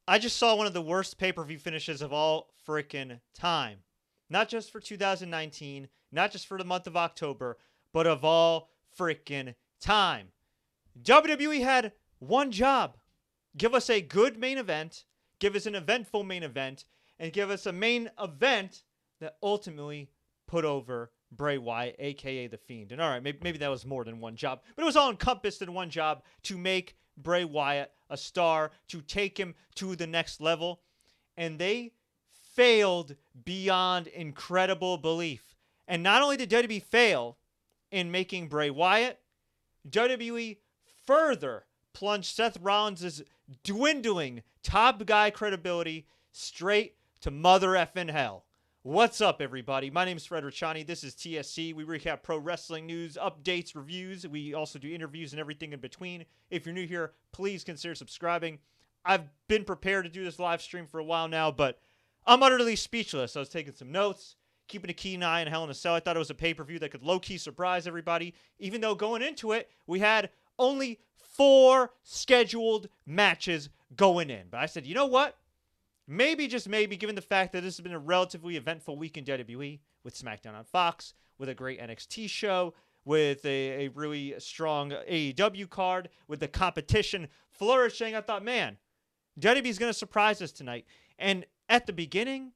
I just saw one of the worst pay-per-view finishes of all freaking time. Not just for 2019, not just for the month of October, but of all freaking time. WWE had one job. Give us a good main event, give us an eventful main event, and give us a main event that ultimately put over Bray Wyatt, a.k.a. The Fiend. And all right, maybe that was more than one job, but it was all encompassed in one job to make Bray Wyatt a star, to take him to the next level. And they failed beyond incredible belief. And not only did WWE fail in making Bray Wyatt, WWE further plunged Seth Rollins' dwindling top guy credibility straight to mother effing hell. What's up, everybody? My name is Richani. This is TSC. We recap pro wrestling news, updates, reviews. We also do interviews and everything in between. If you're new here, please consider subscribing. I've been prepared to do this live stream for a while now, but I'm utterly speechless. I was taking some notes, keeping a keen eye on Hell in a Cell. I thought it was a pay-per-view that could low-key surprise everybody, even though going into it, we had only 4 scheduled matches going in. But I said, you know what? Maybe, just maybe, given the fact that this has been a relatively eventful week in WWE, with SmackDown on Fox, with a great NXT show, with a really strong AEW card, with the competition flourishing, I thought, man, WWE's going to surprise us tonight. And at the beginning,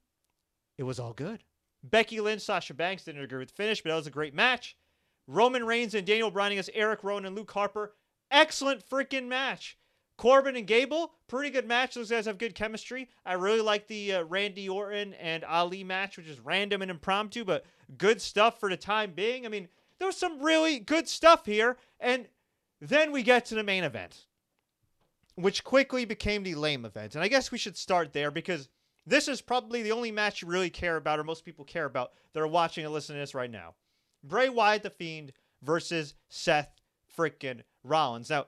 it was all good. Becky Lynch, Sasha Banks didn't agree with the finish, but that was a great match. Roman Reigns and Daniel Bryan against Erick, Rowan, and Luke Harper. Excellent freaking match. Corbin and Gable, pretty good match. Those guys have good chemistry. I really like the Randy Orton and Ali match, which is random and impromptu, but good stuff for the time being. I mean, there was some really good stuff here. And then we get to the main event, which quickly became the lame event. And I guess we should start there because this is probably the only match you really care about, or most people care about, that are watching and listening to this right now. Bray Wyatt, The Fiend, versus Seth freaking Rollins. Now,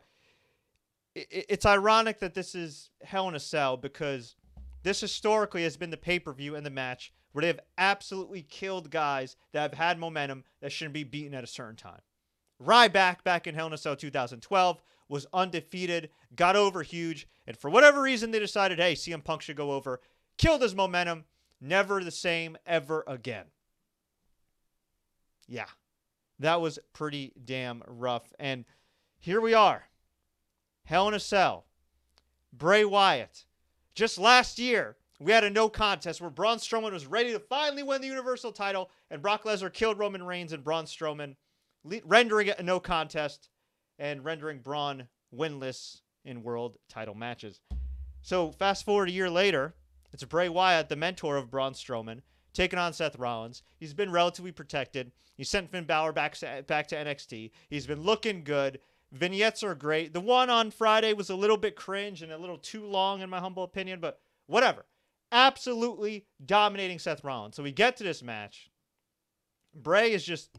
it's ironic that this is Hell in a Cell because this historically has been the pay-per-view and the match where they have absolutely killed guys that have had momentum that shouldn't be beaten at a certain time. Ryback back in Hell in a Cell 2012 was undefeated, got over huge, and for whatever reason they decided, hey, CM Punk should go over, killed his momentum, never the same ever again. Yeah, that was pretty damn rough. And here we are. Hell in a Cell. Bray Wyatt. Just last year, we had a no contest where Braun Strowman was ready to finally win the Universal title, and Brock Lesnar killed Roman Reigns and Braun Strowman, rendering it a no contest and rendering Braun winless in world title matches. So fast forward a year later, it's Bray Wyatt, the mentor of Braun Strowman, taking on Seth Rollins. He's been relatively protected. He sent Finn Balor back to NXT. He's been looking good. Vignettes are great. The one on Friday was a little bit cringe and a little too long in my humble opinion, but whatever. Absolutely dominating Seth Rollins. So we get to this match. Bray is just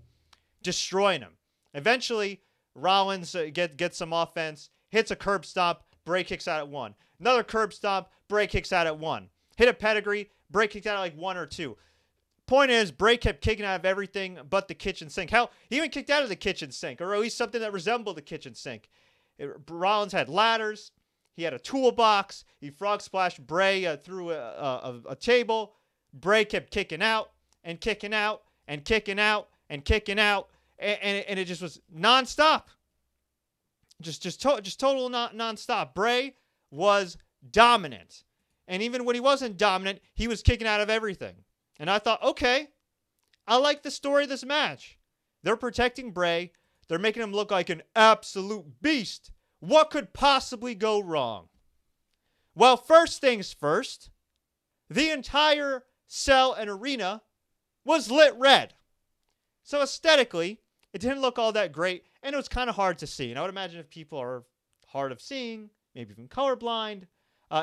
destroying him. Eventually, Rollins gets some offense, hits a curb stomp, Bray kicks out at 1. Another curb stomp, Bray kicks out at 1. Hit a pedigree, Bray kicked out at like 1 or 2. Point is, Bray kept kicking out of everything but the kitchen sink. Hell, he even kicked out of the kitchen sink, or at least something that resembled the kitchen sink. Rollins had ladders. He had a toolbox. He frog splashed Bray through a table. Bray kept kicking out and kicking out and kicking out and kicking out, and it just was nonstop. Just total nonstop. Bray was dominant, and even when he wasn't dominant, he was kicking out of everything. And I thought, okay, I like the story of this match. They're protecting Bray. They're making him look like an absolute beast. What could possibly go wrong? Well, first things first, the entire cell and arena was lit red. So aesthetically, it didn't look all that great, and it was kind of hard to see. And I would imagine if people are hard of seeing, maybe even colorblind,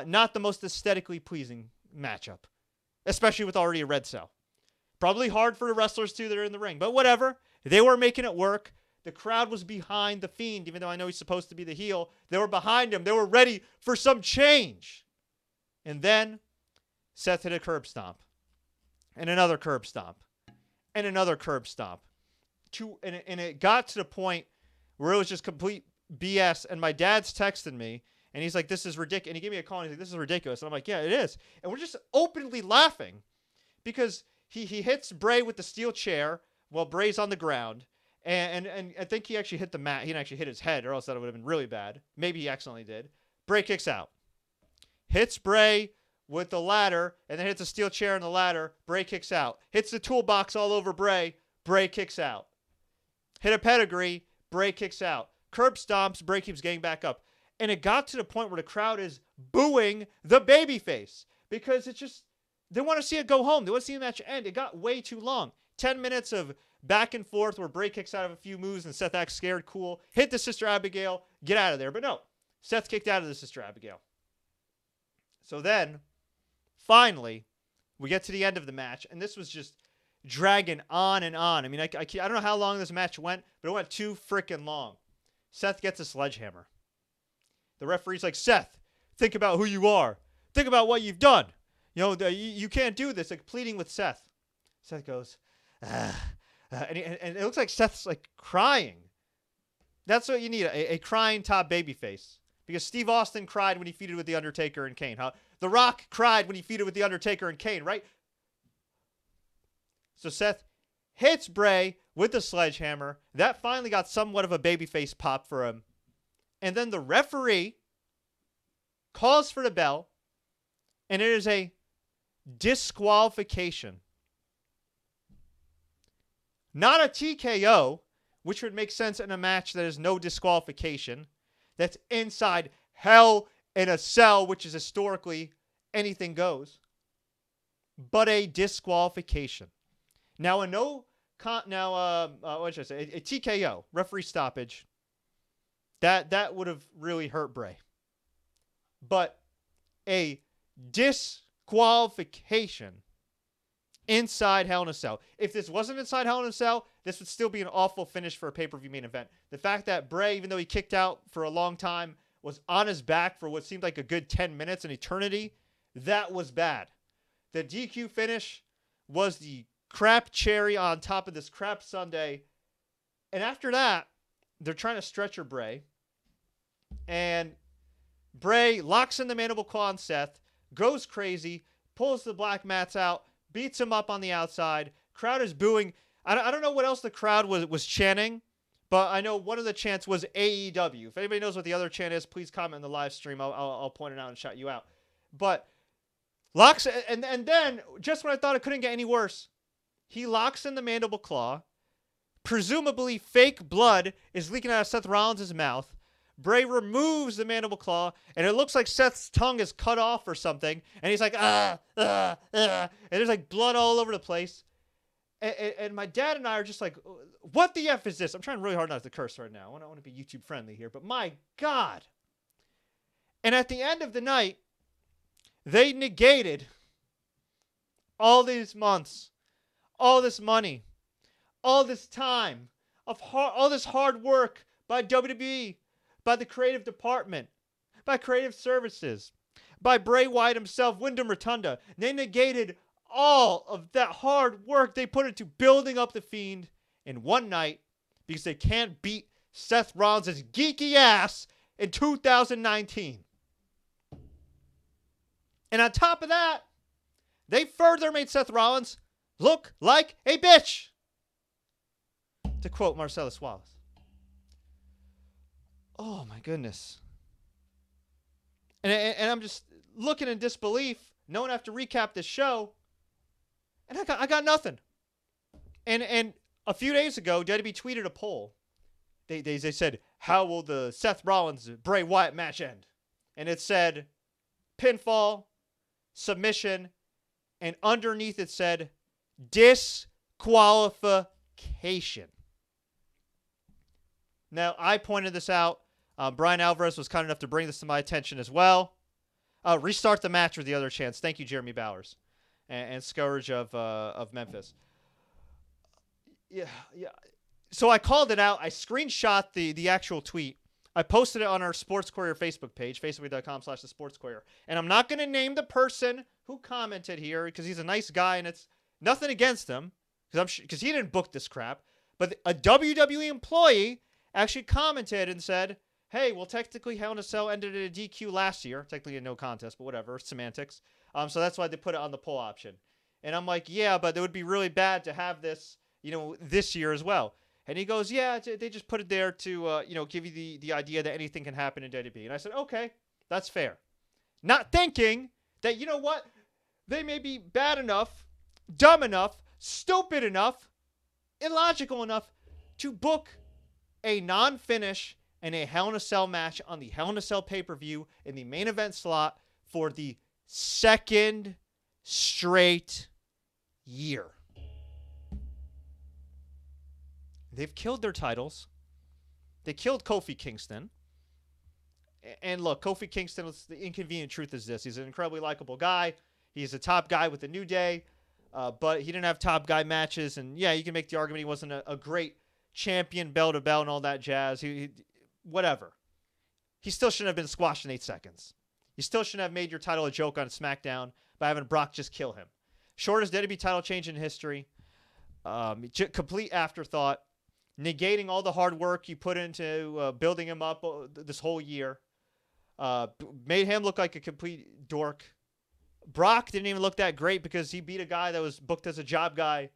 not the most aesthetically pleasing matchup. Especially with already a red cell. Probably hard for the wrestlers too that are in the ring. But whatever. They were making it work. The crowd was behind The Fiend, even though I know he's supposed to be the heel. They were behind him. They were ready for some change. And then Seth hit a curb stomp. And another curb stomp. And another curb stomp. And it got to the point where it was just complete BS. And my dad's texting me. And he's like, this is ridiculous. And he gave me a call and he's like, this is ridiculous. And I'm like, yeah, it is. And we're just openly laughing because he hits Bray with the steel chair while Bray's on the ground. And I think he actually hit the mat. He didn't actually hit his head, or else that would have been really bad. Maybe he accidentally did. Bray kicks out. Hits Bray with the ladder, and then hits a steel chair on the ladder. Bray kicks out. Hits the toolbox all over Bray. Bray kicks out. Hit a pedigree. Bray kicks out. Curb stomps. Bray keeps getting back up. And it got to the point where the crowd is booing the babyface because it's just, they want to see it go home. They want to see the match end. It got way too long. 10 minutes of back and forth where Bray kicks out of a few moves and Seth acts scared, cool. Hit the Sister Abigail, get out of there. But no, Seth kicked out of the Sister Abigail. So then, finally, we get to the end of the match, and this was just dragging on and on. I mean, I don't know how long this match went, but it went too freaking long. Seth gets a sledgehammer. The referee's like, Seth, think about who you are. Think about what you've done. You can't do this. Like, pleading with Seth. Seth goes, and it looks like Seth's like crying. That's what you need, a crying top babyface. Because Steve Austin cried when he feuded with The Undertaker and Cain. The Rock cried when he feuded with The Undertaker and Cain, right? So Seth hits Bray with the sledgehammer. That finally got somewhat of a babyface pop for him. And then the referee calls for the bell. And it is a disqualification. Not a TKO, which would make sense in a match that is no disqualification. That's inside Hell in a Cell, which is historically anything goes. But a disqualification. Now a what should I say? A TKO, referee stoppage. That would have really hurt Bray. But a disqualification inside Hell in a Cell. If this wasn't inside Hell in a Cell, this would still be an awful finish for a pay-per-view main event. The fact that Bray, even though he kicked out for a long time, was on his back for what seemed like a good 10 minutes, an eternity, that was bad. The DQ finish was the crap cherry on top of this crap sundae. And after that, they're trying to stretcher Bray. And Bray locks in the mandible claw on Seth, goes crazy, pulls the black mats out, beats him up on the outside. Crowd is booing. I don't know what else the crowd was chanting, but I know one of the chants was AEW. If anybody knows what the other chant is, please comment in the live stream. I'll point it out and shout you out. But locks, and then, just when I thought it couldn't get any worse, he locks in the mandible claw. Presumably fake blood is leaking out of Seth Rollins' mouth. Bray removes the mandible claw, and it looks like Seth's tongue is cut off or something. And he's like, and there's like blood all over the place. And my dad and I are just like, what the F is this? I'm trying really hard not to curse right now. I don't want to be YouTube friendly here, but my God. And at the end of the night, they negated all these months, all this money, all this time, all this hard work by WWE, by the creative department, by creative services, by Bray Wyatt himself, Wyndham Rotunda. They negated all of that hard work they put into building up the Fiend in one night because they can't beat Seth Rollins' geeky ass in 2019. And on top of that, they further made Seth Rollins look like a bitch, to quote Marcellus Wallace. Oh my goodness. And I'm just looking in disbelief, knowing I have to recap this show, and I got nothing. And a few days ago, WWE tweeted a poll. They said, how will the Seth Rollins Bray Wyatt match end? And it said pinfall, submission, and underneath it said disqualification. Now, I pointed this out. Brian Alvarez was kind enough to bring this to my attention as well. Restart the match with the other chance. Thank you, Jeremy Bowers and Scourge of Memphis. Yeah. So I called it out. I screenshot the actual tweet. I posted it on our Sports Courier Facebook page, facebook.com/the Sports Courier. And I'm not going to name the person who commented here because he's a nice guy and it's nothing against him because he didn't book this crap. But a WWE employee actually commented and said, hey, well, technically Hell in a Cell ended in a DQ last year. Technically a no contest, but whatever. Semantics. So that's why they put it on the poll option. And I'm like, yeah, but it would be really bad to have this, this year as well. And he goes, yeah, they just put it there to, give you the idea that anything can happen in WWE. And I said, okay, that's fair. Not thinking that, you know what? They may be bad enough, dumb enough, stupid enough, illogical enough to book a non-finish and a Hell in a Cell match on the Hell in a Cell pay-per-view in the main event slot for the second straight year. They've killed their titles. They killed Kofi Kingston. And look, Kofi Kingston, the inconvenient truth is this. He's an incredibly likable guy. He's a top guy with the New Day. But he didn't have top guy matches. And yeah, you can make the argument he wasn't a great champion, bell to bell and all that jazz. He whatever. He still shouldn't have been squashed in 8 seconds. You still shouldn't have made your title a joke on SmackDown by having Brock just kill him. Shortest WWE title change in history. Complete afterthought. Negating all the hard work you put into building him up this whole year. Made him look like a complete dork. Brock didn't even look that great because he beat a guy that was booked as a job guy.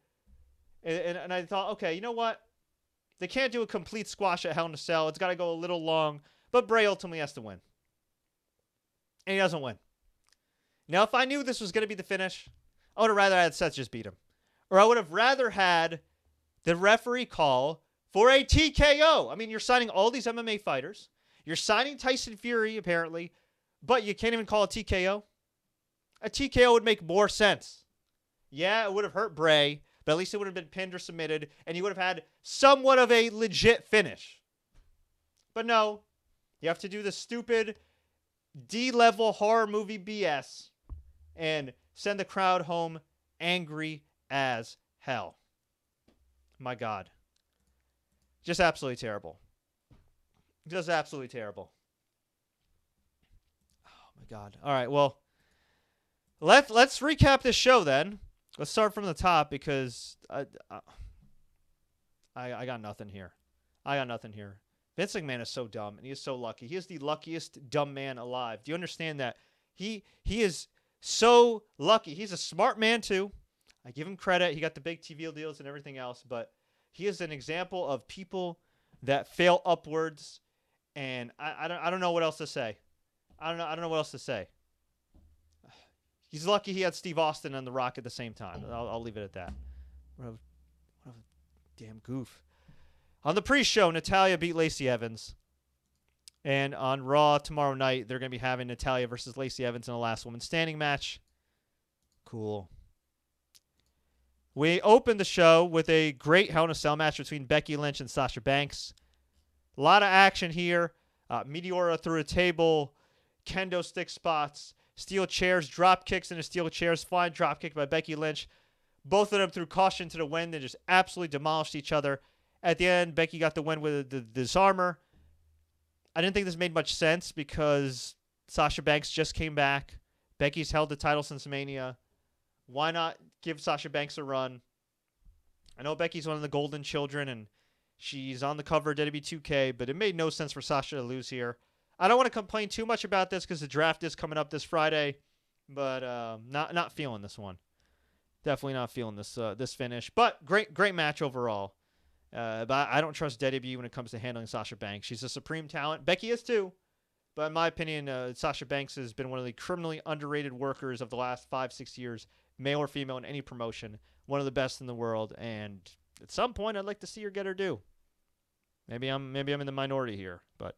And I thought, okay, you know what? They can't do a complete squash at Hell in a Cell. It's got to go a little long. But Bray ultimately has to win. And he doesn't win. Now, if I knew this was going to be the finish, I would have rather had Seth just beat him. Or I would have rather had the referee call for a TKO. I mean, you're signing all these MMA fighters. You're signing Tyson Fury, apparently. But you can't even call a TKO. A TKO would make more sense. Yeah, it would have hurt Bray. But at least it would have been pinned or submitted, and you would have had somewhat of a legit finish. But no, you have to do the stupid D-level horror movie BS and send the crowd home angry as hell. My God. Just absolutely terrible. Just absolutely terrible. Oh, my God. All right, well, let's recap this show then. Let's start from the top because I got nothing here. I got nothing here. Vince McMahon is so dumb, and he is so lucky. He is the luckiest dumb man alive. Do you understand that? He is so lucky. He's a smart man, too. I give him credit. He got the big TV deals and everything else, but he is an example of people that fail upwards, and I don't know what else to say. I don't know what else to say. He's lucky he had Steve Austin and The Rock at the same time. I'll leave it at that. What a damn goof. On the pre-show, Natalya beat Lacey Evans. And on Raw tomorrow night, they're going to be having Natalya versus Lacey Evans in a last woman standing match. Cool. We opened the show with a great Hell in a Cell match between Becky Lynch and Sasha Banks. A lot of action here. Meteora through a table. Kendo stick spots. Steel chairs, drop kicks into steel chairs, flying drop kick by Becky Lynch. Both of them threw caution to the wind and just absolutely demolished each other. At the end, Becky got the win with the disarmor. I didn't think this made much sense because Sasha Banks just came back. Becky's held the title since Mania. Why not give Sasha Banks a run? I know Becky's one of the golden children and she's on the cover of WWE 2K, but it made no sense for Sasha to lose here. I don't want to complain too much about this because the draft is coming up this Friday, but not feeling this one. Definitely not feeling this finish. But great match overall. But I don't trust WWE when it comes to handling Sasha Banks. She's a supreme talent. Becky is too. But in my opinion, Sasha Banks has been one of the criminally underrated workers of the last 5-6 years, male or female in any promotion. One of the best in the world. And at some point, I'd like to see her get her due. Maybe I'm in the minority here, but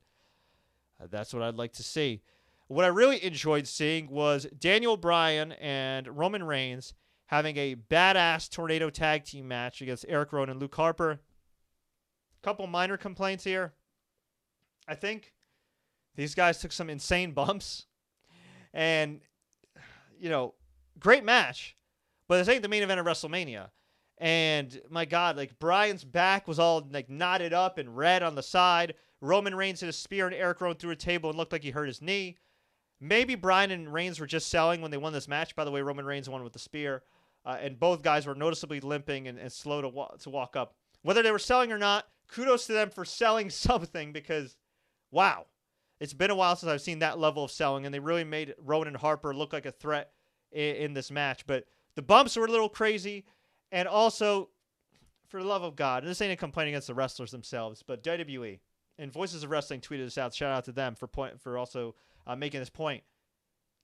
that's what I'd like to see. What I really enjoyed seeing was Daniel Bryan and Roman Reigns having a badass tornado tag team match against Erick, Rowan, and Luke Harper. Couple minor complaints here. I think these guys took some insane bumps. And, great match. But this ain't the main event of WrestleMania. And, my God, Bryan's back was all, knotted up and red on the side. Roman Reigns hit a spear and Erick Rowan through a table and looked like he hurt his knee. Maybe Bryan and Reigns were just selling when they won this match. By the way, Roman Reigns won with the spear. And both guys were noticeably limping and slow to walk up. Whether they were selling or not, kudos to them for selling something because wow. It's been a while since I've seen that level of selling, and they really made Rowan and Harper look like a threat in this match. But the bumps were a little crazy, and also, for the love of God, and this ain't a complaint against the wrestlers themselves, but WWE and Voices of Wrestling tweeted this out. Shout out to them for also making this point.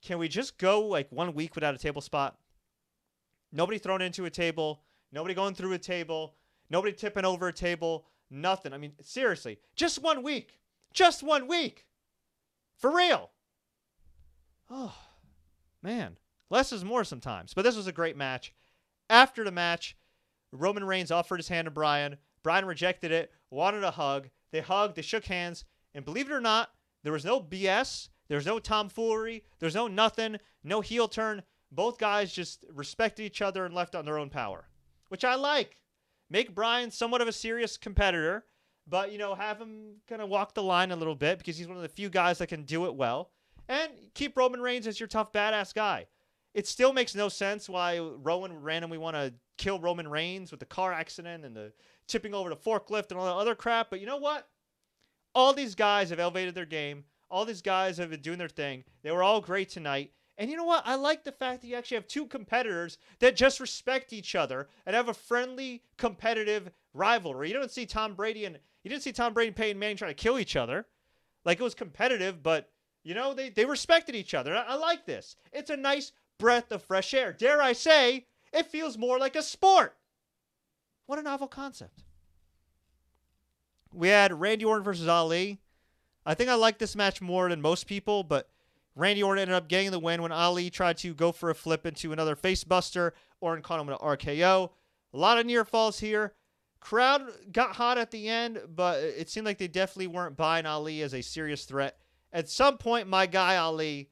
Can we just go like 1 week without a table spot? Nobody thrown into a table, nobody going through a table, nobody tipping over a table, nothing. I mean, seriously, just 1 week. Just 1 week. For real. Oh, man. Less is more sometimes. But this was a great match. After the match, Roman Reigns offered his hand to Bryan. Bryan rejected it, wanted a hug. They hugged, they shook hands, and believe it or not, there was no BS. There was no tomfoolery. There's no nothing, no heel turn. Both guys just respected each other and left on their own power, which I like. Make Bryan somewhat of a serious competitor, but, have him kind of walk the line a little bit because he's one of the few guys that can do it well. And keep Roman Reigns as your tough, badass guy. It still makes no sense why Rowan randomly want to kill Roman Reigns with the car accident and the tipping over the forklift and all that other crap. But you know what? All these guys have elevated their game. All these guys have been doing their thing. They were all great tonight. And you know what? I like the fact that you actually have two competitors that just respect each other and have a friendly, competitive rivalry. You didn't see Tom Brady and Peyton Manning trying to kill each other. Like, it was competitive, but, they respected each other. I like this. It's a nice breath of fresh air. Dare I say, it feels more like a sport. What a novel concept. We had Randy Orton versus Ali. I think I like this match more than most people, but Randy Orton ended up getting the win when Ali tried to go for a flip into another face buster. Orton caught him with an RKO. A lot of near falls here. Crowd got hot at the end, but it seemed like they definitely weren't buying Ali as a serious threat. At some point, my guy Ali,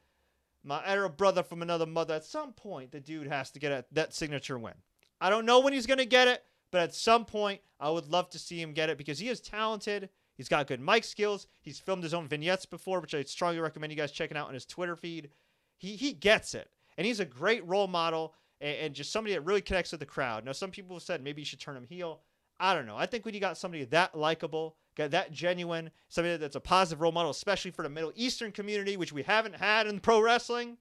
my Arab brother from another mother, at some point, the dude has to get that signature win. I don't know when he's going to get it, but at some point, I would love to see him get it because he is talented. He's got good mic skills. He's filmed his own vignettes before, which I strongly recommend you guys checking out on his Twitter feed. He gets it. And he's a great role model and just somebody that really connects with the crowd. Now, some people have said maybe you should turn him heel. I don't know. I think when you got somebody that likable, got that genuine, somebody that's a positive role model, especially for the Middle Eastern community, which we haven't had in pro wrestling,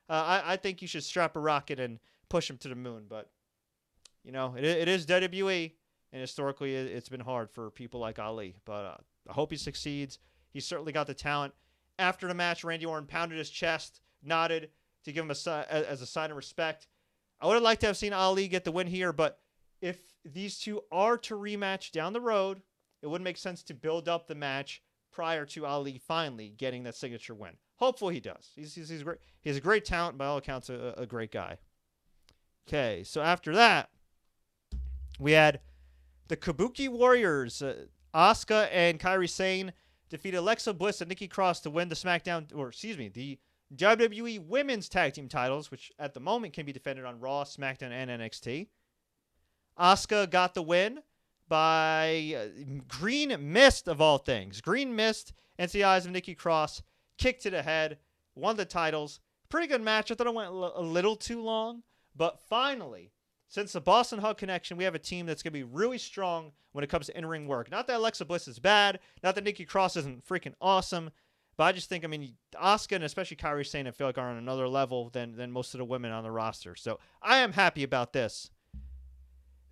I think you should strap a rocket and push him to the moon. But, it is WWE. And historically, it's been hard for people like Ali. But I hope he succeeds. He's certainly got the talent. After the match, Randy Orton pounded his chest, nodded to give him as a sign of respect. I would have liked to have seen Ali get the win here, but if these two are to rematch down the road, it would make sense to build up the match prior to Ali finally getting that signature win. Hopefully he does. He's great. He has a great talent, by all accounts, a great guy. Okay, so after that, we had the Kabuki Warriors, Asuka and Kairi Sane, defeated Alexa Bliss and Nikki Cross to win the the WWE Women's Tag Team titles, which at the moment can be defended on Raw, SmackDown, and NXT. Asuka got the win by green mist of all things. Green mist into the eyes of Nikki Cross, kick to the head, won the titles. Pretty good match. I thought it went a little too long, but finally, since the Boston Hug connection, we have a team that's going to be really strong when it comes to in-ring work. Not that Alexa Bliss is bad, not that Nikki Cross isn't freaking awesome, but I just think, Asuka and especially Kairi Sane, I feel like are on another level than most of the women on the roster. So I am happy about this.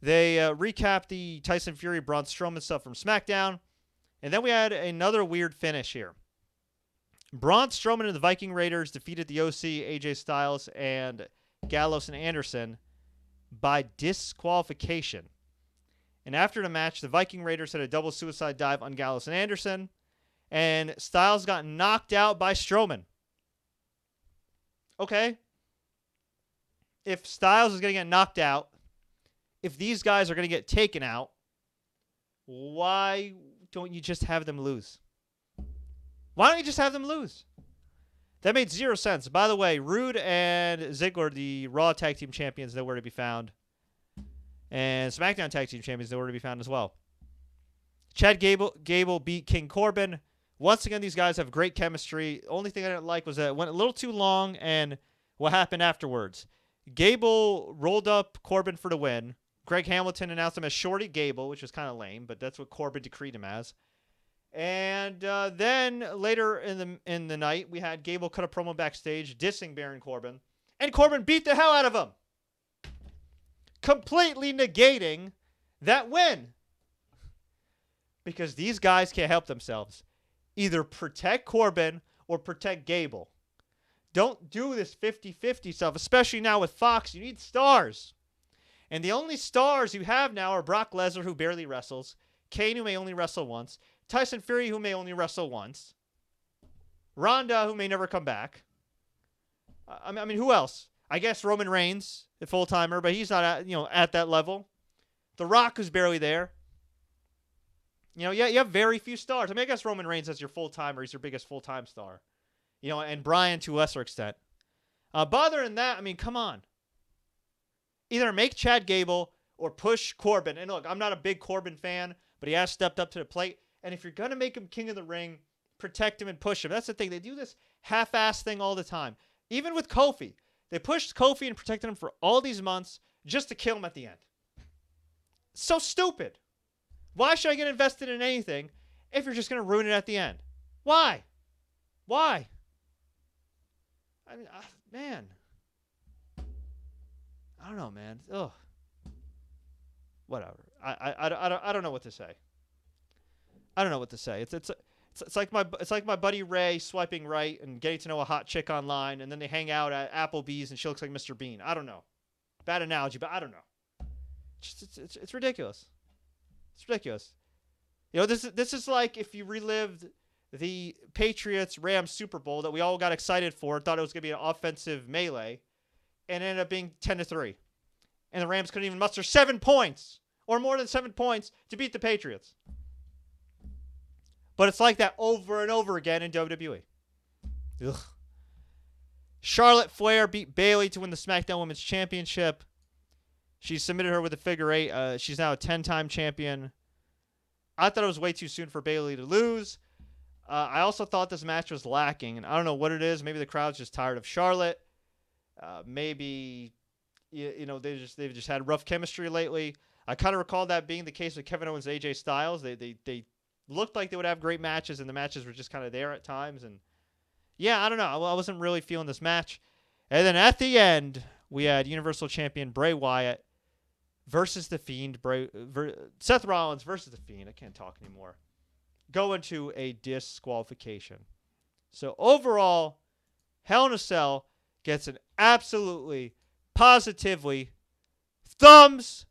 They recapped the Tyson Fury, Braun Strowman stuff from SmackDown, and then we had another weird finish here. Braun Strowman and the Viking Raiders defeated the OC, AJ Styles, and Gallows and Anderson by disqualification. And after the match, the Viking Raiders had a double suicide dive on Gallows and Anderson, and Styles got knocked out by Strowman. Okay. If Styles is going to get knocked out, if these guys are going to get taken out, why don't you just have them lose? Why don't you just have them lose? That made zero sense. By the way, Rude and Ziggler, the Raw Tag Team Champions, nowhere to be found. And SmackDown Tag Team Champions, nowhere to be found as well. Chad Gable beat King Corbin. Once again, these guys have great chemistry. The only thing I didn't like was that it went a little too long and what happened afterwards. Gable rolled up Corbin for the win. Greg Hamilton announced him as Shorty Gable, which was kind of lame, but that's what Corbin decreed him as. And then later in the night, we had Gable cut a promo backstage dissing Baron Corbin. And Corbin beat the hell out of him. Completely negating that win. Because these guys can't help themselves. Either protect Corbin or protect Gable. Don't do this 50-50 stuff, especially now with Fox. You need stars. And the only stars you have now are Brock Lesnar, who barely wrestles, Cain, who may only wrestle once, Tyson Fury, who may only wrestle once, Ronda, who may never come back. I mean, who else? I guess Roman Reigns, a full-timer, but he's not at that level. The Rock, who's barely there. You have very few stars. I mean, I guess Roman Reigns is your full-timer. He's your biggest full-time star. And Bryan to a lesser extent. But other than that, I mean, come on. Either make Chad Gable or push Corbin. And look, I'm not a big Corbin fan, but he has stepped up to the plate. And if you're going to make him king of the ring, protect him and push him. That's the thing. They do this half-ass thing all the time. Even with Kofi. They pushed Kofi and protected him for all these months just to kill him at the end. So stupid. Why should I get invested in anything if you're just going to ruin it at the end? Why? I mean, man. I don't know, man. Ugh. Whatever. I don't know what to say. I don't know what to say. It's like my buddy Ray swiping right and getting to know a hot chick online, and then they hang out at Applebee's and she looks like Mr. Bean. I don't know. Bad analogy, but I don't know. It's ridiculous. It's ridiculous. This is like if you relived the Patriots-Rams Super Bowl that we all got excited for, thought it was going to be an offensive melee, and it ended up being 10-3. And the Rams couldn't even muster 7 points, or more than 7 points, to beat the Patriots. But it's like that over and over again in WWE. Ugh. Charlotte Flair beat Bayley to win the SmackDown Women's Championship. She submitted her with a figure 8. She's now a 10-time champion. I thought it was way too soon for Bayley to lose. I also thought this match was lacking, and I don't know what it is. Maybe the crowd's just tired of Charlotte. Maybe they've just had rough chemistry lately. I kind of recall that being the case with Kevin Owens and AJ Styles. They looked like they would have great matches, and the matches were just kind of there at times. And yeah, I don't know. I wasn't really feeling this match. And then at the end, we had Universal Champion Bray Wyatt versus The Fiend. Seth Rollins versus The Fiend. I can't talk anymore. Go into a disqualification. So overall, Hell in a Cell gets an absolutely, positively thumbs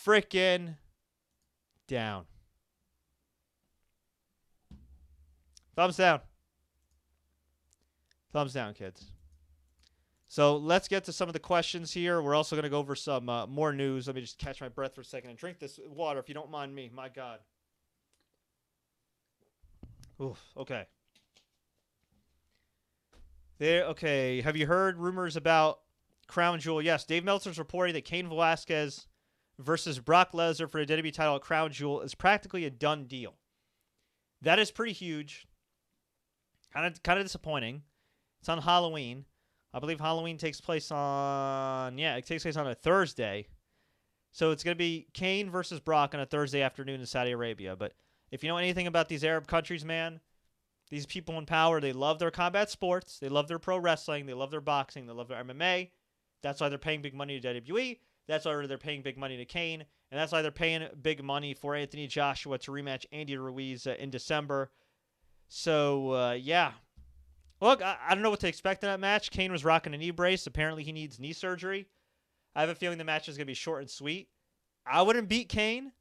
frickin' down. Thumbs down. Thumbs down, kids. So let's get to some of the questions here. We're also going to go over some more news. Let me just catch my breath for a second and drink this water, if you don't mind me. My God. Oof, okay. Okay. Have you heard rumors about Crown Jewel? Yes, Dave Meltzer's reporting that Cain Velasquez versus Brock Lesnar for the WWE title at Crown Jewel is practically a done deal. That is pretty huge. Kind of disappointing. It's on Halloween. I believe Halloween takes place on a Thursday. So it's going to be Cain versus Brock on a Thursday afternoon in Saudi Arabia. But if you know anything about these Arab countries, man, these people in power, they love their combat sports. They love their pro wrestling. They love their boxing. They love their MMA. That's why they're paying big money to WWE. That's why they're paying big money to Cain. And that's why they're paying big money for Anthony Joshua to rematch Andy Ruiz in December. So, yeah. Look, I don't know what to expect in that match. Cain was rocking a knee brace. Apparently, he needs knee surgery. I have a feeling the match is going to be short and sweet. I wouldn't beat Cain.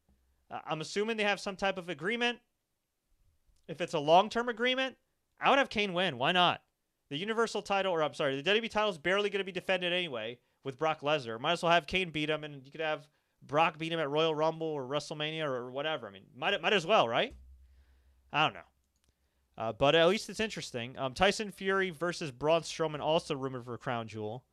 I'm assuming they have some type of agreement. If it's a long-term agreement, I would have Cain win. Why not? The Universal title, the WWE title is barely going to be defended anyway with Brock Lesnar. Might as well have Cain beat him, and you could have Brock beat him at Royal Rumble or WrestleMania or whatever. I mean, might as well, right? I don't know. But at least it's interesting. Tyson Fury versus Braun Strowman, also rumored for Crown Jewel.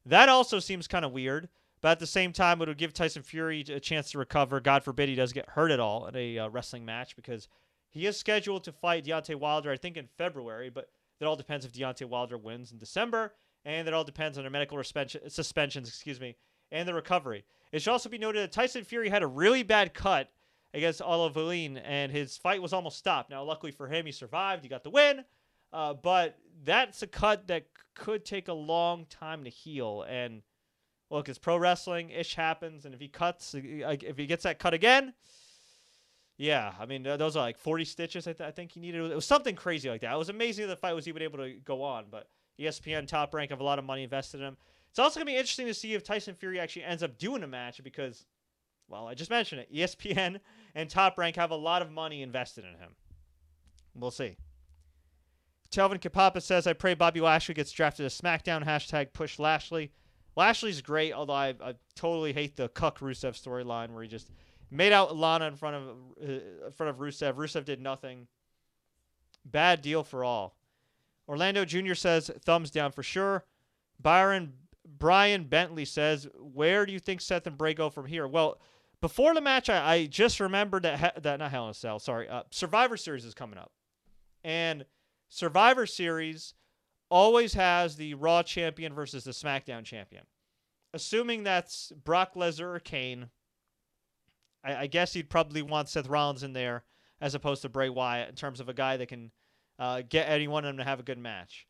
That also seems kind of weird. But at the same time, it would give Tyson Fury a chance to recover. God forbid he does get hurt at all in a wrestling match, because he is scheduled to fight Deontay Wilder, I think, in February. But that all depends if Deontay Wilder wins in December. And that all depends on their medical suspensions, and the recovery. It should also be noted that Tyson Fury had a really bad cut against Oliveline, and his fight was almost stopped. Now, luckily for him, he survived. He got the win. But that's a cut that could take a long time to heal. And look, it's pro wrestling. Ish happens. And if he gets that cut again, yeah, I mean, those are like 40 stitches I think he needed. It was something crazy like that. It was amazing that the fight was even able to go on. But ESPN, Top Rank have a lot of money invested in him. It's also going to be interesting to see if Tyson Fury actually ends up doing a match because, well, I just mentioned it. ESPN and Top Rank have a lot of money invested in him. We'll see. Telvin Kapapa says, I pray Bobby Lashley gets drafted to SmackDown. # push Lashley. Lashley's great, although I totally hate the Cuck Rusev storyline where he just made out Lana in front of Rusev. Rusev did nothing. Bad deal for all. Orlando Jr. says, thumbs down for sure. Brian Bentley says, where do you think Seth and Bray go from here? Well, before the match, I just remembered that not Hell in a Cell, sorry. Survivor Series is coming up. And Survivor Series always has the Raw champion versus the SmackDown champion. Assuming that's Brock Lesnar or Kane, I guess you'd probably want Seth Rollins in there as opposed to Bray Wyatt in terms of a guy that can get anyone of them to have a good match.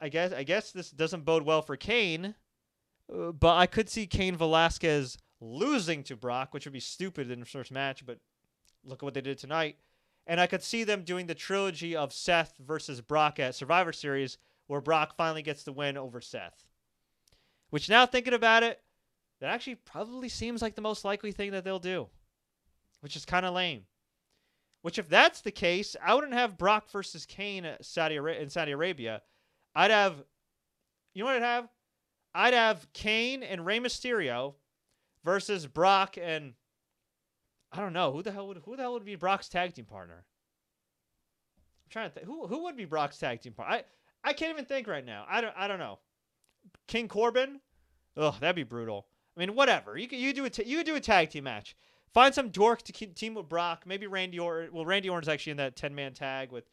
I guess this doesn't bode well for Kane, but I could see Cain Velasquez losing to Brock, which would be stupid in the first match, but look at what they did tonight. And I could see them doing the trilogy of Seth versus Brock at Survivor Series, where Brock finally gets the win over Seth. Which, now thinking about it, that actually probably seems like the most likely thing that they'll do, which is kind of lame. Which, if that's the case, I wouldn't have Brock versus Kane in Saudi Arabia. I'd have, you know what I'd have? I'd have Kane and Rey Mysterio versus Brock and, I don't know, who the hell would be Brock's tag team partner? I'm trying to think. Who would be Brock's tag team partner? I can't even think right now. I don't know. King Corbin? Ugh, that'd be brutal. I mean, whatever. You do a tag team match. Find some dork to team with Brock. Maybe Randy Orton. Well, Randy Orton's actually in that 10-man tag with.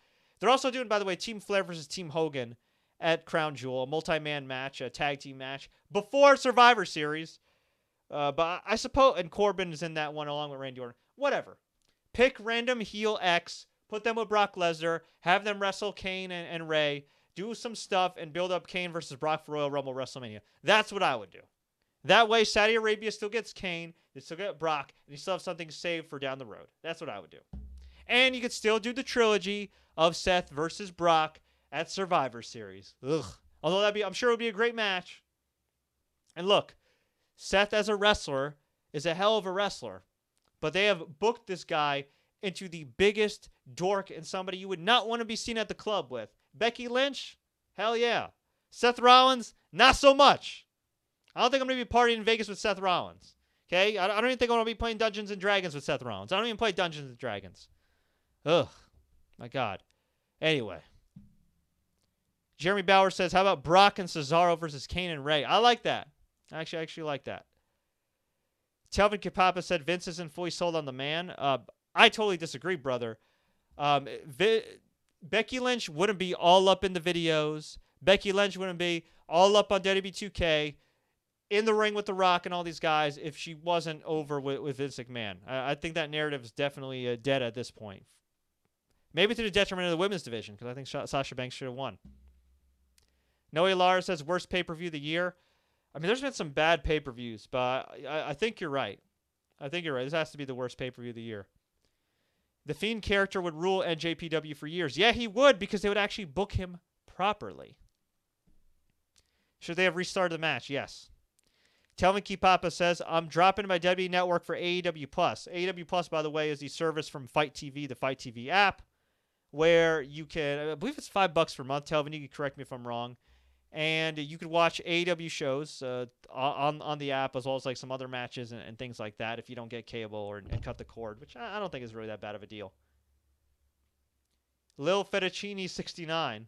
They're also doing, by the way, Team Flair versus Team Hogan at Crown Jewel, a multi-man match, a tag team match before Survivor Series. But I suppose, and Corbin is in that one along with Randy Orton. Whatever. Pick random heel X, put them with Brock Lesnar, have them wrestle Kane and Ray, do some stuff, and build up Kane versus Brock for Royal Rumble WrestleMania. That's what I would do. That way, Saudi Arabia still gets Kane, they still get Brock, and you still have something saved for down the road. That's what I would do. And you could still do the trilogy of Seth versus Brock at Survivor Series. Ugh. Although I'm sure it would be a great match. And look, Seth as a wrestler is a hell of a wrestler, but they have booked this guy into the biggest dork and somebody you would not want to be seen at the club with. Becky Lynch? Hell yeah. Seth Rollins? Not so much. I don't think I'm going to be partying in Vegas with Seth Rollins. Okay? I don't even think I'm going to be playing Dungeons and Dragons with Seth Rollins. I don't even play Dungeons and Dragons. Ugh. My God. Anyway. Jeremy Bauer says, how about Brock and Cesaro versus Kane and Ray? I like that. I actually like that. Telvin Kapapa said Vince isn't fully sold on the man. I totally disagree, brother. Becky Lynch wouldn't be all up in the videos. Becky Lynch wouldn't be all up on WWE 2K in the ring with The Rock and all these guys if she wasn't over with Vince McMahon. I think that narrative is definitely dead at this point. Maybe to the detriment of the women's division, because I think Sasha Banks should have won. Noe Lara says, worst pay-per-view of the year. I mean, there's been some bad pay-per-views, but I think you're right. This has to be the worst pay-per-view of the year. The Fiend character would rule NJPW for years. Yeah, he would, because they would actually book him properly. Should they have restarted the match? Yes. Telvin Kipapa says, I'm dropping my WWE Network for AEW Plus. AEW Plus, by the way, is the service from Fight TV, the Fight TV app, where you can, I believe it's $5 per month. Telvin, you can correct me if I'm wrong. And you could watch AEW shows on the app, as well as like some other matches and things like that if you don't get cable and cut the cord, which I don't think is really that bad of a deal. Lil Fettuccine 69.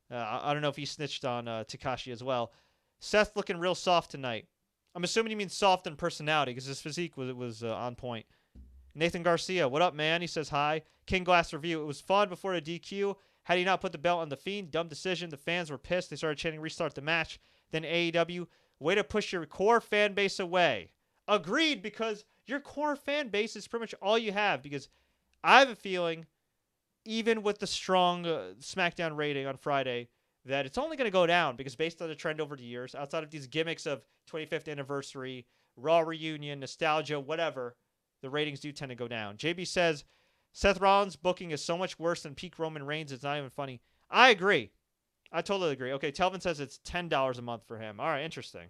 I don't know if he snitched on Takashi as well. Seth looking real soft tonight. I'm assuming he means soft in personality because his physique was on point. Nathan Garcia, what up, man? He says hi. King Glass Review. It was fun before the DQ. Had he not put the belt on the Fiend? Dumb decision. The fans were pissed. They started chanting restart the match. Then AEW. Way to push your core fan base away. Agreed, because your core fan base is pretty much all you have, because I have a feeling, even with the strong SmackDown rating on Friday, that it's only going to go down, because based on the trend over the years, outside of these gimmicks of 25th anniversary, Raw reunion, nostalgia, whatever, the ratings do tend to go down. JB says, Seth Rollins' booking is so much worse than peak Roman Reigns, it's not even funny. I agree. I totally agree. Okay, Telvin says it's $10 a month for him. All right, interesting.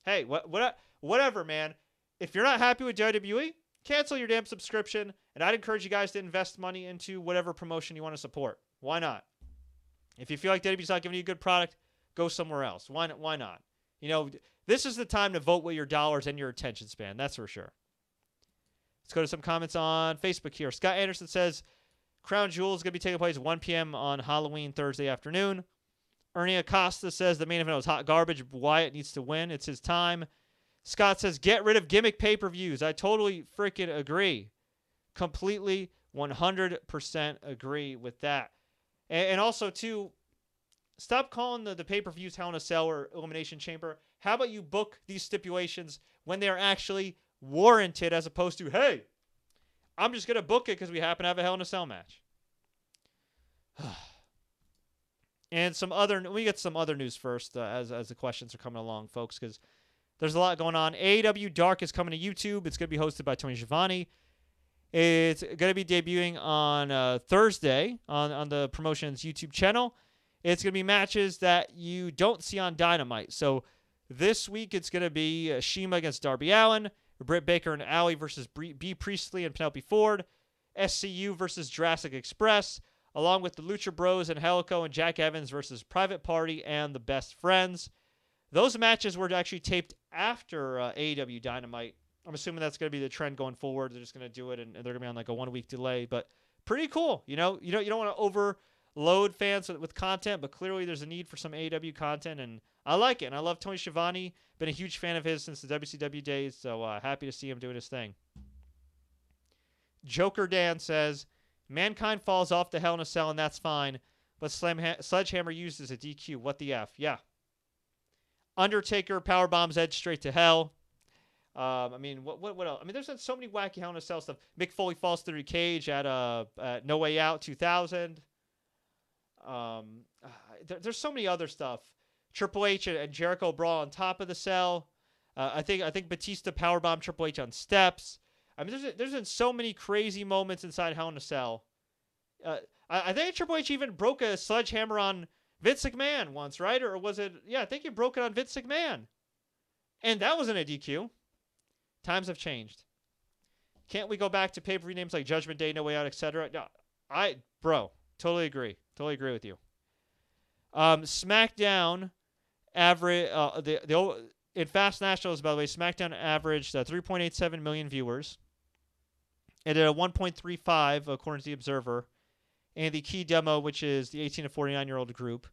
Hey, whatever, man. If you're not happy with WWE, cancel your damn subscription, and I'd encourage you guys to invest money into whatever promotion you want to support. Why not? If you feel like WWE's not giving you a good product, go somewhere else. Why not? You know, this is the time to vote with your dollars and your attention span. That's for sure. Let's go to some comments on Facebook here. Scott Anderson says, Crown Jewel is going to be taking place 1 p.m. on Halloween, Thursday afternoon. Ernie Acosta says the main event was hot garbage. Wyatt needs to win. It's his time. Scott says, get rid of gimmick pay-per-views. I totally freaking agree. Completely 100% agree with that. And also, too, stop calling the pay-per-views Hell in a Cell or Elimination Chamber. How about you book these stipulations when they are actually warranted, as opposed to, hey, I'm just going to book it because we happen to have a Hell in a Cell match. And we get some other news first as the questions are coming along, folks, because there's a lot going on. AEW Dark is coming to YouTube. It's going to be hosted by Tony Schiavone. It's going to be debuting on Thursday on the promotion's YouTube channel. It's going to be matches that you don't see on Dynamite. So this week it's going to be Shima against Darby Allin, Britt Baker and Allie versus B. Priestley and Penelope Ford, SCU versus Jurassic Express, along with the Lucha Bros and Helico and Jack Evans versus Private Party and the Best Friends. Those matches were actually taped after AEW Dynamite. I'm assuming that's going to be the trend going forward. They're just going to do it, and they're going to be on like a 1 week delay. But pretty cool. You don't want to overload fans with content, but clearly there's a need for some AEW content, and I like it. And I love Tony Schiavone. Been a huge fan of his since the WCW days, so happy to see him doing his thing. Joker Dan says, Mankind falls off the Hell in a Cell, and that's fine, but Sledgehammer used as a DQ. What the F? Yeah. Undertaker powerbombs Edge straight to hell. What else? I mean, there's so many wacky Hell in a Cell stuff. Mick Foley falls through the cage at No Way Out 2000. There's so many other stuff. Triple H and Jericho brawl on top of the cell. I think Batista powerbombed Triple H on steps. I mean, there's been so many crazy moments inside Hell in a Cell. I think Triple H even broke a sledgehammer on Vince McMahon once, right? Or was it? Yeah, I think he broke it on Vince McMahon. And that wasn't a DQ. Times have changed. Can't we go back to pay-per-view names like Judgment Day, No Way Out, etc.? No, totally agree. Totally agree with you. SmackDown average in Fast Nationals, by the way, SmackDown averaged 3.87 million viewers. It did a 1.35 according to the Observer, and the key demo, which is the 18 to 49-year-old group.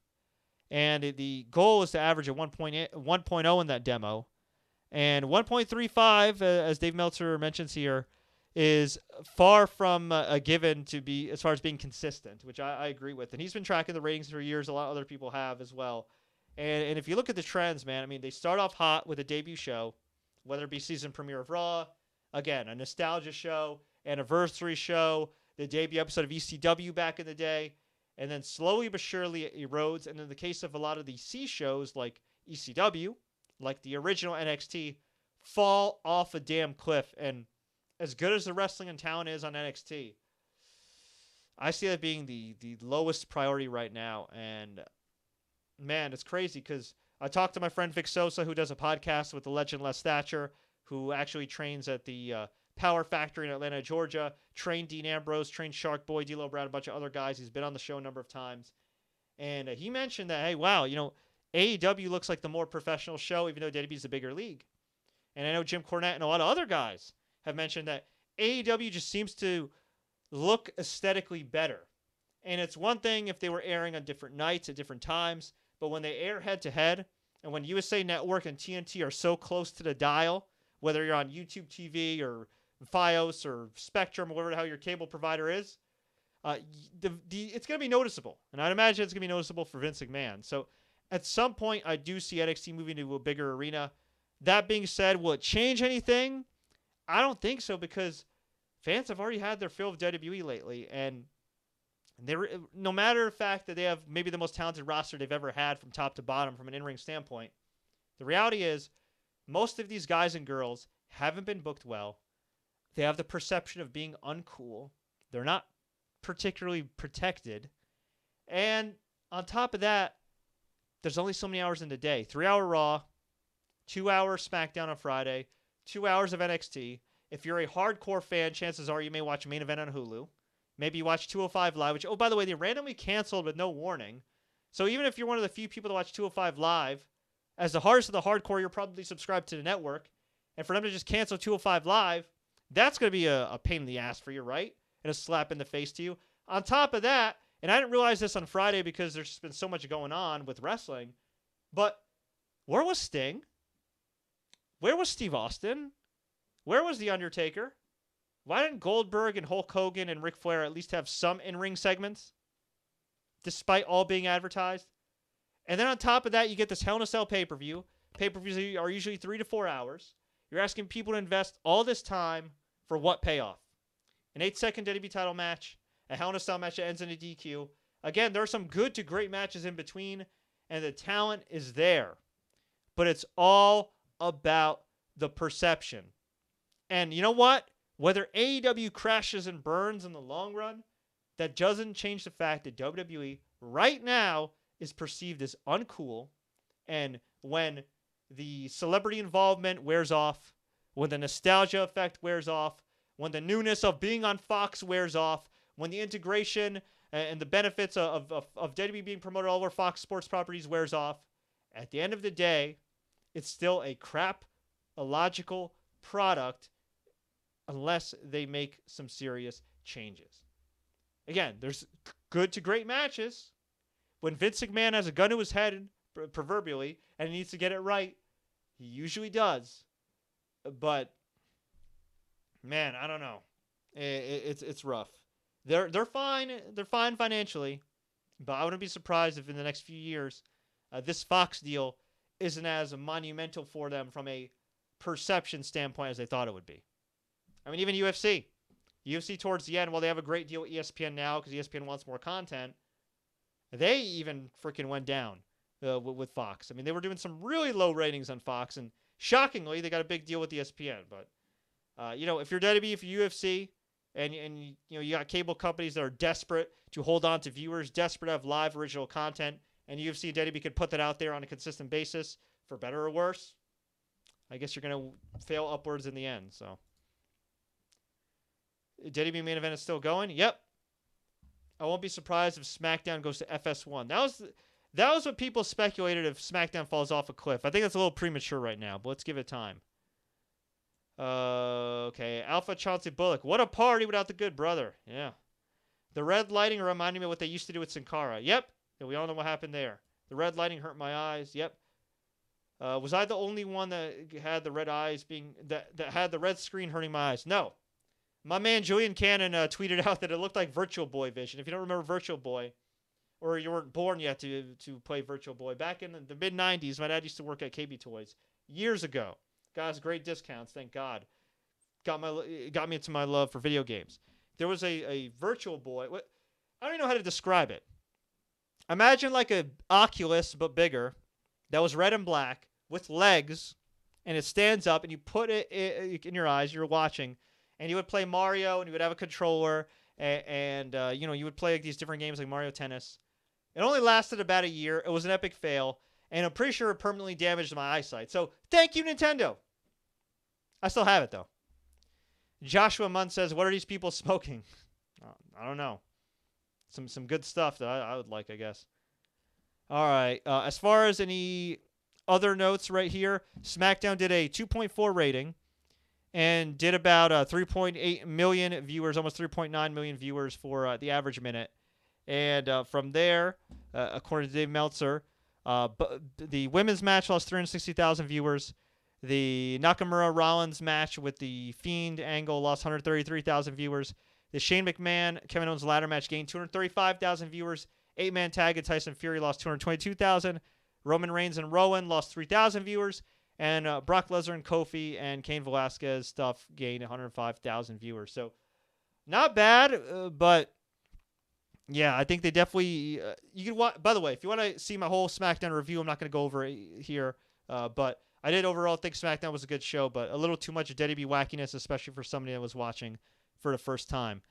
And the goal is to average a 1.0 in that demo. And 1.35, as Dave Meltzer mentions here, is far from a given to be as far as being consistent, which I agree with. And he's been tracking the ratings for years. A lot of other people have as well. And if you look at the trends, man, I mean, they start off hot with a debut show, whether it be season premiere of Raw, again, a nostalgia show, anniversary show, the debut episode of ECW back in the day, and then slowly but surely it erodes. And in the case of a lot of the C shows like ECW, like the original NXT, fall off a damn cliff. And as good as the wrestling and talent is on NXT, I see that being the lowest priority right now. And man, it's crazy because I talked to my friend Vic Sosa, who does a podcast with the legend Les Thatcher, who actually trains at the Power Factory in Atlanta, Georgia, trained Dean Ambrose, trained Shark Boy, D'Lo Brown, a bunch of other guys. He's been on the show a number of times. And he mentioned that, hey, wow, AEW looks like the more professional show, even though WWE is a bigger league. And I know Jim Cornette and a lot of other guys have mentioned that AEW just seems to look aesthetically better. And it's one thing if they were airing on different nights at different times, but when they air head-to-head, and when USA Network and TNT are so close to the dial, whether you're on YouTube TV or Fios or Spectrum or whatever the hell your cable provider is, it's going to be noticeable. And I'd imagine it's going to be noticeable for Vince McMahon. So at some point, I do see NXT moving to a bigger arena. That being said, will it change anything? I don't think so, because fans have already had their fill of WWE lately, and no matter the fact that they have maybe the most talented roster they've ever had from top to bottom from an in-ring standpoint, the reality is most of these guys and girls haven't been booked well. They have the perception of being uncool. They're not particularly protected. And on top of that, there's only so many hours in the day. 3-hour Raw, 2-hour SmackDown on Friday, 2 hours of NXT. If you're a hardcore fan, chances are you may watch Main Event on Hulu. Maybe you watch 205 Live, which, oh, by the way, they randomly canceled with no warning. So even if you're one of the few people to watch 205 Live, as the hardest of the hardcore, you're probably subscribed to the network. And for them to just cancel 205 Live, that's going to be a pain in the ass for you, right? And a slap in the face to you. On top of that, and I didn't realize this on Friday because there's just been so much going on with wrestling, but where was Sting? Where was Steve Austin? Where was The Undertaker? Why didn't Goldberg and Hulk Hogan and Ric Flair at least have some in-ring segments, despite all being advertised? And then on top of that, you get this Hell in a Cell pay-per-view. Pay-per-views are usually 3 to 4 hours. You're asking people to invest all this time for what payoff? An 8-second WWE title match, a Hell in a Cell match that ends in a DQ. Again, there are some good to great matches in between, and the talent is there. But it's all about the perception. And you know what? Whether AEW crashes and burns in the long run, that doesn't change the fact that WWE right now is perceived as uncool. And when the celebrity involvement wears off, when the nostalgia effect wears off, when the newness of being on Fox wears off, when the integration and the benefits of WWE being promoted all over Fox Sports properties wears off, at the end of the day, it's still a crap, illogical product unless they make some serious changes. Again, there's good to great matches. When Vince McMahon has a gun to his head, proverbially, and he needs to get it right, he usually does. But man, I don't know. It's rough. They're fine. They're fine financially, but I wouldn't be surprised if in the next few years, this Fox deal isn't as monumental for them from a perception standpoint as they thought it would be. I mean, even UFC towards the end, while they have a great deal with ESPN now because ESPN wants more content, they even freaking went down with Fox. I mean, they were doing some really low ratings on Fox, and shockingly, they got a big deal with ESPN. But if you're WWE, if you're UFC, and you got cable companies that are desperate to hold on to viewers, desperate to have live original content, and UFC and WWE could put that out there on a consistent basis, for better or worse, I guess you're going to fail upwards in the end. So, WWE main event is still going? Yep. I won't be surprised if SmackDown goes to FS1. That was what people speculated if SmackDown falls off a cliff. I think that's a little premature right now, but let's give it time. Okay, Alpha Chauncey Bullock. What a party without the good brother. Yeah. The red lighting reminded me of what they used to do with Sin Cara. Yep. And we all know what happened there. The red lighting hurt my eyes. Yep. Was I the only one that had the red eyes that had the red screen hurting my eyes? No. My man Julian Cannon tweeted out that it looked like Virtual Boy vision. If you don't remember Virtual Boy, or you weren't born yet to play Virtual Boy, back in the mid-'90s, my dad used to work at KB Toys years ago. Got us great discounts, thank God. Got me into my love for video games. There was a Virtual Boy. I don't even know how to describe it. Imagine like a Oculus, but bigger, that was red and black, with legs, and it stands up, and you put it in your eyes, you're watching, and you would play Mario, and you would have a controller, and you would play like these different games like Mario Tennis. It only lasted about a year. It was an epic fail, and I'm pretty sure it permanently damaged my eyesight. So thank you, Nintendo. I still have it, though. Joshua Munn says, what are these people smoking? I don't know. Some good stuff that I would like, I guess. All right. As far as any other notes right here, SmackDown did a 2.4 rating and did about 3.8 million viewers, almost 3.9 million viewers for the average minute. And from there, according to Dave Meltzer, the women's match lost 360,000 viewers. The Nakamura-Rollins match with the Fiend angle lost 133,000 viewers. The Shane McMahon-Kevin Owens ladder match gained 235,000 viewers. 8-man tag at Tyson Fury lost 222,000. Roman Reigns and Rowan lost 3,000 viewers. And Brock Lesnar and Kofi and Cain Velasquez stuff gained 105,000 viewers. So not bad, but yeah, I think they definitely. You can watch. By the way, if you want to see my whole SmackDown review, I'm not going to go over it here. But I did overall think SmackDown was a good show, but a little too much WWE wackiness, especially for somebody that was watching for the first time.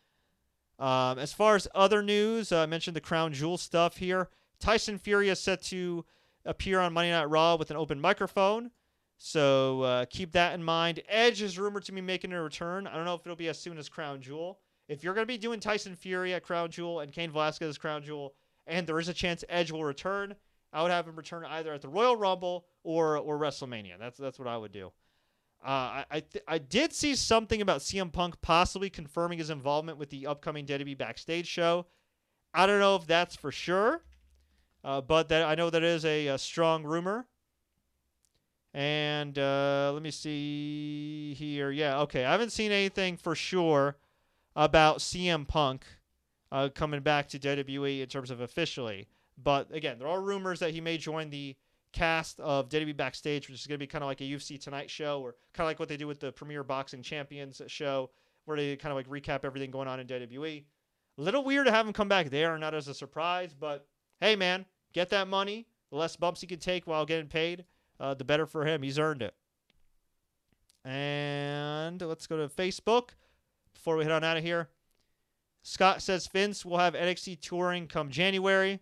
As far as other news, I mentioned the Crown Jewel stuff here. Tyson Fury is set to appear on Monday Night Raw with an open microphone. So keep that in mind. Edge is rumored to be making a return. I don't know if it'll be as soon as Crown Jewel. If you're going to be doing Tyson Fury at Crown Jewel and Cain Velasquez at Crown Jewel, and there is a chance Edge will return, I would have him return either at the Royal Rumble or WrestleMania. That's what I would do. I did see something about CM Punk possibly confirming his involvement with the upcoming WWE Backstage show. I don't know if that's for sure, but I know that is a strong rumor. And let me see here. Yeah, okay. I haven't seen anything for sure about CM Punk coming back to WWE in terms of officially. But again, there are rumors that he may join the cast of WWE Backstage, which is going to be kind of like a UFC Tonight show, or kind of like what they do with the Premier Boxing Champions show, where they kind of like recap everything going on in WWE. A little weird to have him come back there, not as a surprise, but hey, man, get that money. The less bumps he can take while getting paid, the better for him. He's earned it. And let's go to Facebook before we head on out of here. Scott says Vince will have NXT touring come January.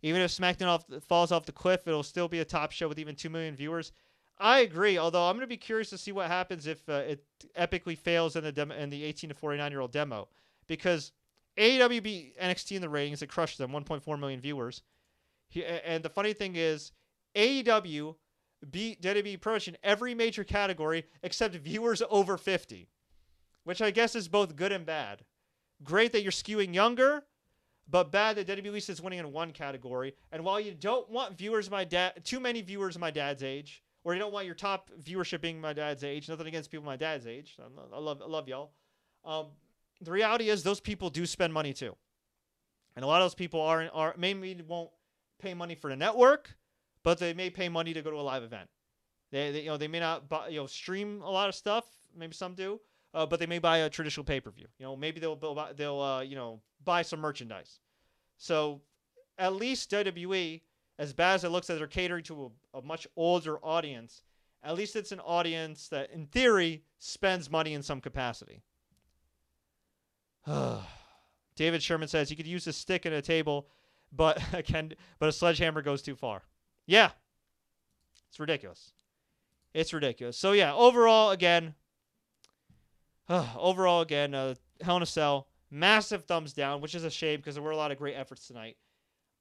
Even if SmackDown falls off the cliff, it'll still be a top show with even 2 million viewers. I agree, although I'm going to be curious to see what happens if it epically fails in the 18 to 49-year-old demo. Because AEW beat NXT in the ratings. It crushed them, 1.4 million viewers. And the funny thing is, AEW beat WWE Promotion every major category except viewers over 50, which I guess is both good and bad. Great that you're skewing younger, but bad that WWE is winning in one category. And while you don't want too many viewers my dad's age, or you don't want your top viewership being my dad's age, nothing against people my dad's age, I love y'all. The reality is those people do spend money too, and a lot of those people maybe won't pay money for the network, but they may pay money to go to a live event. They may not stream a lot of stuff. Maybe some do. But they may buy a traditional pay-per-view. Maybe they'll buy some merchandise. So at least WWE, as bad as it looks, that they're catering to a much older audience, at least it's an audience that, in theory, spends money in some capacity. David Sherman says you could use a stick and a table, but a sledgehammer goes too far. Yeah, it's ridiculous. It's ridiculous. So yeah, overall again, Hell in a Cell, massive thumbs down, which is a shame because there were a lot of great efforts tonight.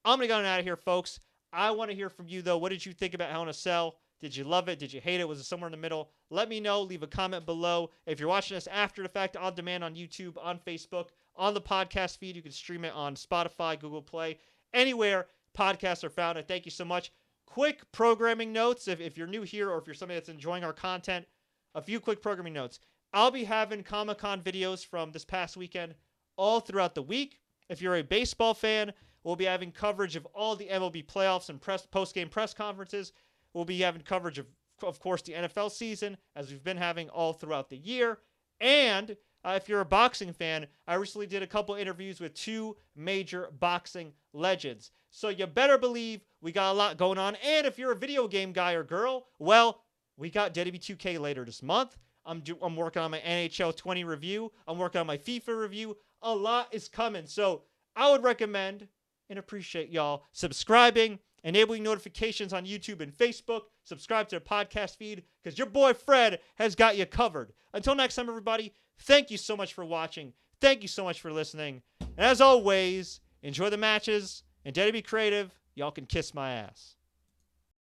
I'm going to get out of here, folks. I want to hear from you, though. What did you think about Hell in a Cell? Did you love it? Did you hate it? Was it somewhere in the middle? Let me know. Leave a comment below. If you're watching this after the fact, on demand on YouTube, on Facebook, on the podcast feed, you can stream it on Spotify, Google Play, anywhere podcasts are found. And thank you so much. Quick programming notes. If you're new here or if you're somebody that's enjoying our content, a few quick programming notes. I'll be having Comic-Con videos from this past weekend all throughout the week. If you're a baseball fan, we'll be having coverage of all the MLB playoffs and post-game press conferences. We'll be having coverage of course, the NFL season, as we've been having all throughout the year. And if you're a boxing fan, I recently did a couple interviews with 2 major boxing legends. So you better believe we got a lot going on. And if you're a video game guy or girl, well, we got WWE 2K later this month. I'm working on my NHL 20 review. I'm working on my FIFA review. A lot is coming. So I would recommend and appreciate y'all subscribing, enabling notifications on YouTube and Facebook. Subscribe to the podcast feed because your boy Fred has got you covered. Until next time, everybody, thank you so much for watching. Thank you so much for listening. And as always, enjoy the matches and dare to be creative. Y'all can kiss my ass.